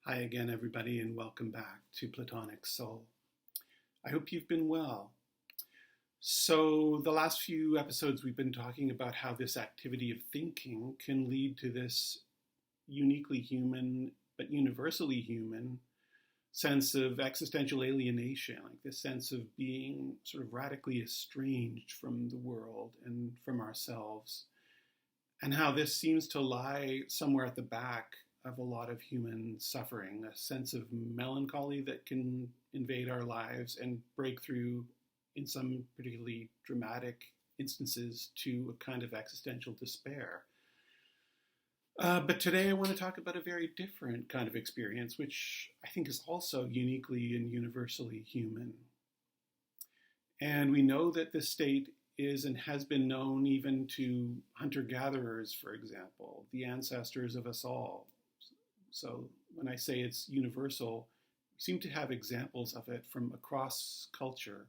Hi again, everybody, and welcome back to Platonic Soul. I hope you've been well. So, the last few episodes, we've been talking about how this activity of thinking can lead to this uniquely human, but universally human, sense of existential alienation, like this sense of being sort of radically estranged from the world and from ourselves, and how this seems to lie somewhere at the back of a lot of human suffering, a sense of melancholy that can invade our lives and break through, in some particularly dramatic instances, to a kind of existential despair. But today I want to talk about a very different kind of experience, which I think is also uniquely and universally human. And we know that this state is and has been known even to hunter-gatherers, for example, the ancestors of us all. So when I say it's universal, we seem to have examples of it from across culture.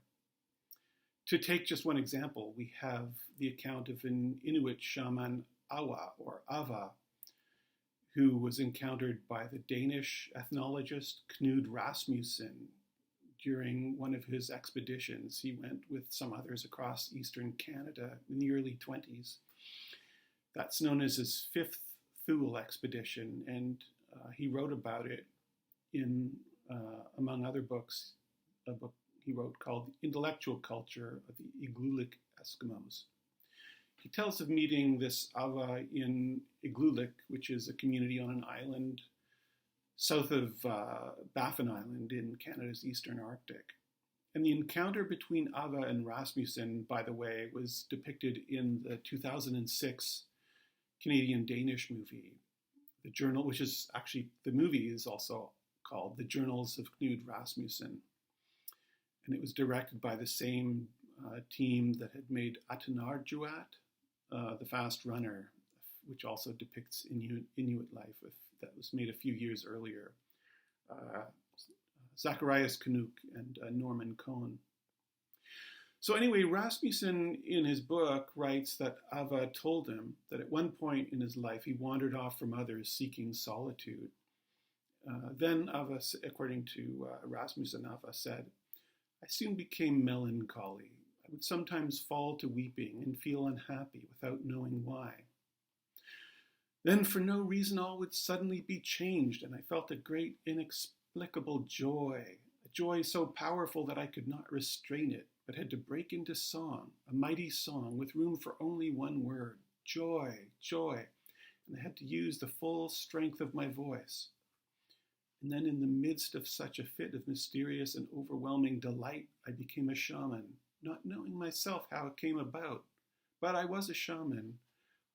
To take just one example, we have the account of an Inuit shaman, Awa, or Ava, who was encountered by the Danish ethnologist Knud Rasmussen during one of his expeditions. He went with some others across eastern Canada in the early 20s. That's known as his fifth Thule expedition, and he wrote about it in, among other books, a book he wrote called Intellectual Culture of the Iglulik Eskimos. He tells of meeting this Ava in Iglulik, which is a community on an island south of Baffin Island in Canada's eastern Arctic. And the encounter between Ava and Rasmussen, by the way, was depicted in the 2006 Canadian-Danish movie, The Journal, which is actually, the movie is also called The Journals of Knud Rasmussen. And it was directed by the same team that had made Atanarjuat, The Fast Runner, which also depicts Inuit life, that was made a few years earlier. Zacharias Canuck and Norman Cohn. So anyway, Rasmussen in his book writes that Ava told him that at one point in his life he wandered off from others seeking solitude. Then Ava, according to Rasmussen, Ava said, "I soon became melancholy. I would sometimes fall to weeping and feel unhappy without knowing why. Then for no reason all would suddenly be changed, and I felt a great inexplicable joy, a joy so powerful that I could not restrain it, but had to break into song, a mighty song with room for only one word, joy, joy, and I had to use the full strength of my voice. And then in the midst of such a fit of mysterious and overwhelming delight, I became a shaman, not knowing myself how it came about, but I was a shaman.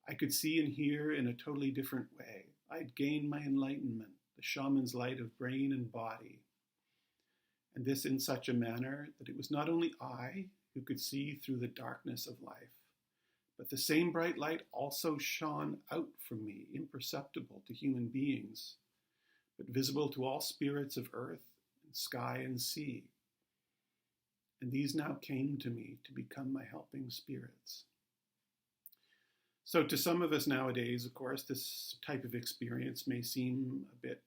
I could see and hear in a totally different way. I'd gained my enlightenment, the shaman's light of brain and body. And this in such a manner that it was not only I who could see through the darkness of life, but the same bright light also shone out from me, imperceptible to human beings, but visible to all spirits of earth and sky and sea. And these now came to me to become my helping spirits." So to some of us nowadays, of course, this type of experience may seem a bit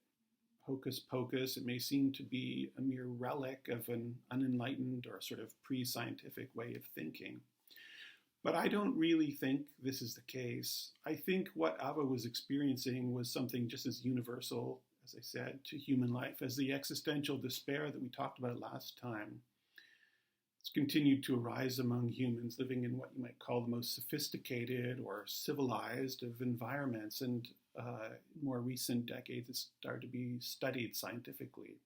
hocus pocus. It may seem to be a mere relic of an unenlightened or sort of pre-scientific way of thinking. But I don't really think this is the case. I think what Ava was experiencing was something just as universal, as I said, to human life as the existential despair that we talked about last time. It's continued to arise among humans living in what you might call the most sophisticated or civilized of environments, and in more recent decades it's started to be studied scientifically.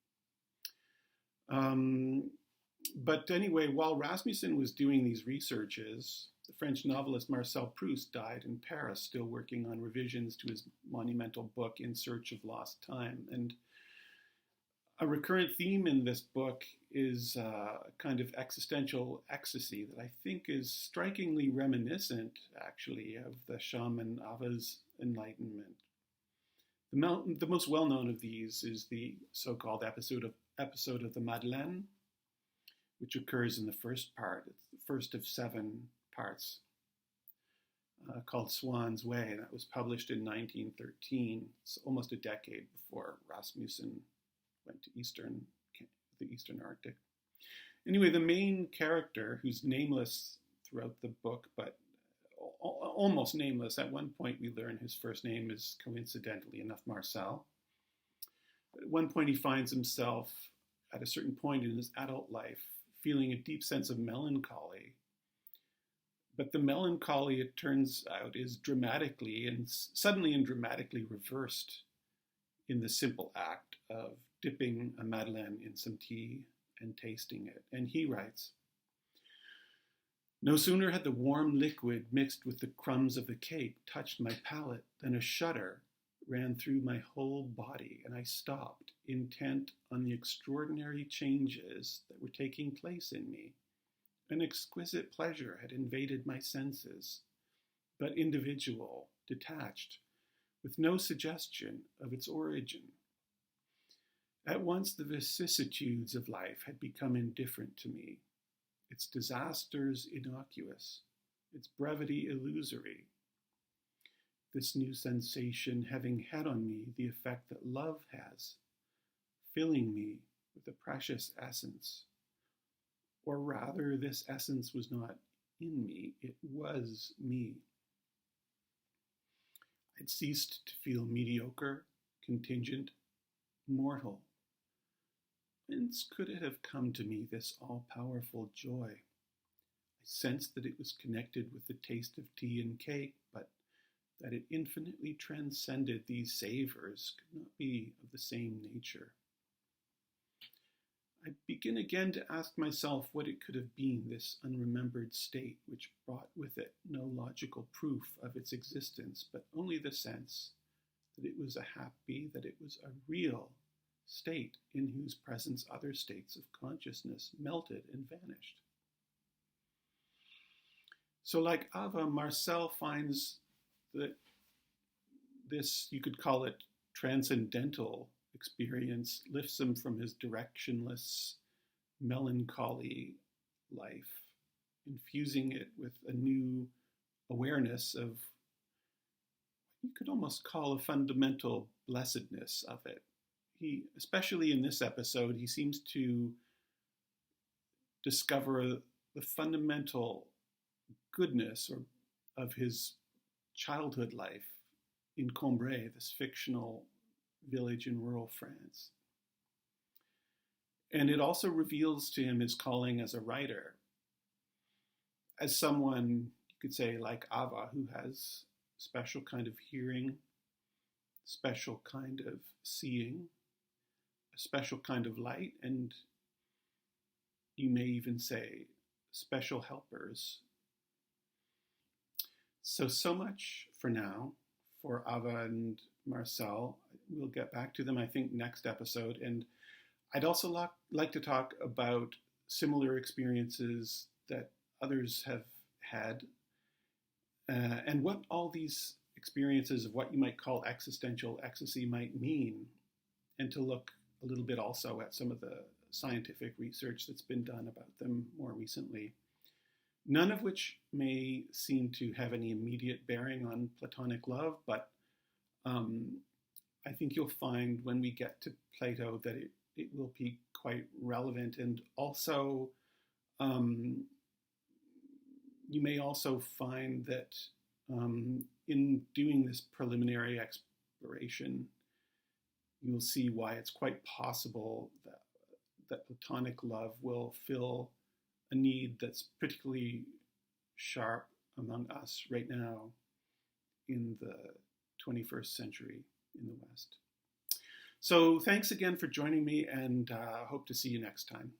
But anyway, while Rasmussen was doing these researches, the French novelist Marcel Proust died in Paris, still working on revisions to his monumental book In Search of Lost Time. And a recurrent theme in this book is a kind of existential ecstasy that I think is strikingly reminiscent, actually, of the shaman Ava's enlightenment. The most well-known of these is the so-called episode of the Madeleine, which occurs in the first part. It's the first of 7 parts. called Swan's Way. That was published in 1913. It's almost a decade before Rasmussen went to the Eastern Arctic. Anyway, the main character, who's nameless throughout the book, but almost nameless, at one point we learn his first name is, coincidentally enough, Marcel. But at one point he finds himself, at a certain point in his adult life, feeling a deep sense of melancholy. But the melancholy, it turns out, is suddenly and dramatically reversed in the simple act of dipping a madeleine in some tea and tasting it. And he writes, "No sooner had the warm liquid mixed with the crumbs of the cake touched my palate than a shudder ran through my whole body, and I stopped, intent on the extraordinary changes that were taking place in me. An exquisite pleasure had invaded my senses, but individual, detached, with no suggestion of its origin. At once the vicissitudes of life had become indifferent to me, its disasters innocuous, its brevity illusory. This new sensation having had on me the effect that love has, filling me with a precious essence. Or rather, this essence was not in me, it was me. I'd ceased to feel mediocre, contingent, mortal. Whence could it have come to me, this all-powerful joy? I sensed that it was connected with the taste of tea and cake, but that it infinitely transcended these savors could not be of the same nature. I begin again to ask myself what it could have been, this unremembered state which brought with it no logical proof of its existence, but only the sense that it was a real state in whose presence other states of consciousness melted and vanished. So like Ava, Marcel finds that this, you could call it transcendental experience, lifts him from his directionless, melancholy life, infusing it with a new awareness of what you could almost call a fundamental blessedness of it. He, especially in this episode, he seems to discover the fundamental goodness of his childhood life in Combray, this fictional village in rural France. And it also reveals to him his calling as a writer, as someone, you could say, like Ava, who has a special kind of hearing, special kind of seeing, a special kind of light, and you may even say special helpers. So much for now for Ava and Marcel. We'll get back to them, I think, next episode. And I'd also like to talk about similar experiences that others have had, and what all these experiences of what you might call existential ecstasy might mean, and to look a little bit also at some of the scientific research that's been done about them more recently. None of which may seem to have any immediate bearing on Platonic love, but I think you'll find when we get to Plato that it will be quite relevant. And also, you may also find that in doing this preliminary exploration, you'll see why it's quite possible that Platonic love will fill a need that's particularly sharp among us right now in the 21st century in the West. So thanks again for joining me, and hope to see you next time.